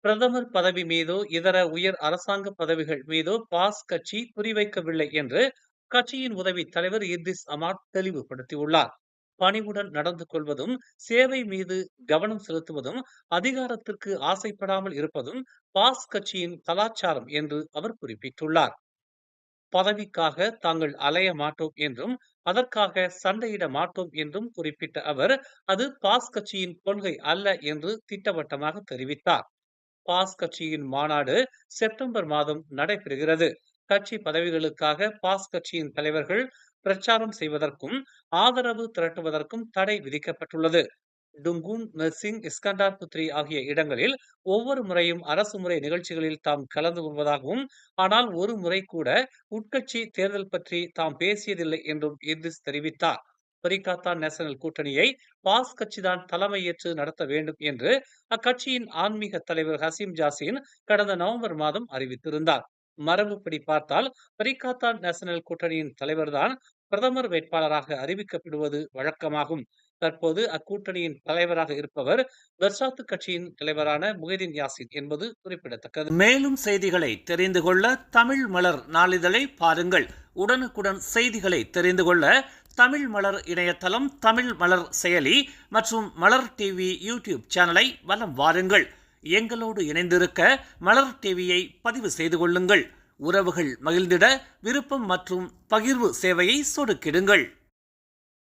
பிரதமர் பதவி மீதோ இதர உயர் அரசாங்க பதவிகள் மீதோ பாஸ் கட்சி குறிவைக்கவில்லை என்று கட்சியின் உதவி தலைவர் இத்ரிஸ் அமாட் தெளிவுபடுத்தியுள்ளார். பணிவுடன் நடந்து கொள்வதும், சேவை மீது கவனம் செலுத்துவதும், அதிகாரத்திற்கு ஆசைப்படாமல் இருப்பதும் பாஸ் கட்சியின் கலாச்சாரம் என்று அவர் குறிப்பிட்டுள்ளார். பதவிக்காக தாங்கள் அலைய மாட்டோம் என்றும், அதற்காக சண்டையிட மாட்டோம் என்றும் குறிப்பிட்ட அவர், அது பாஸ் கட்சியின் கொள்கை அல்ல என்று திட்டவட்டமாக தெரிவித்தார். பாஸ் கட்சியின் மாநாடு செப்டம்பர் மாதம் நடைபெறுகிறது. கட்சி பதவிகளுக்காக பாஸ் கட்சியின் தலைவர்கள் பிரச்சாரம் செய்வதற்கும் ஆதரவு திரட்டுவதற்கும் தடை விதிக்கப்பட்டுள்ளது. டுங்கூன், மெர்சிங், இஸ்கண்டார் புத்ரி ஆகிய இடங்களில் ஒவ்வொரு முறையும் அரசு முறை நிகழ்ச்சிகளில் தாம் கலந்து கொள்வதாகவும், ஆனால் ஒரு முறை கூட உட்கட்சி தேர்தல் பற்றி தாம் பேசியதில்லை என்றும் இத்ரிஸ் தெரிவித்தார். பரிகாத்தான் நேஷனல் கூட்டணியை பாஸ் கட்சிதான் தலைமையேற்று நடத்த வேண்டும் என்று அக்கட்சியின் ஆன்மீக தலைவர் ஹசீம் ஜாசின் கடந்த நவம்பர் மாதம் அறிவித்திருந்தார். மரபுப்படி பார்த்தால் பரிகாத்தான் நேஷனல் கூட்டணியின் தலைவர்தான் பிரதமர் வேட்பாளராக அறிவிக்கப்படுவது வழக்கமாகும். தற்போது அக்கூட்டணியின் தலைவராக இருப்பவர் பெர்சாத்து கட்சியின் தலைவரான முஹிதீன் யாசின் என்பது குறிப்பிடத்தக்கது. மேலும் செய்திகளை தெரிந்து கொள்ள தமிழ் மலர் நாளிதழை பாருங்கள். உடனுக்குடன் செய்திகளை தெரிந்து கொள்ள தமிழ் மலர் இணையதளம், தமிழ் மலர் செயலி மற்றும் மலர் டிவி யூடியூப் சேனலை வலம் வாருங்கள். எங்களோடு இணைந்திருக்க மலர் டிவியை பதிவு செய்து கொள்ளுங்கள். உறவுகள் மகிழ்ந்திட விருப்பம் மற்றும் பகிர்வு சேவையை சொடுக்கிடுங்கள்.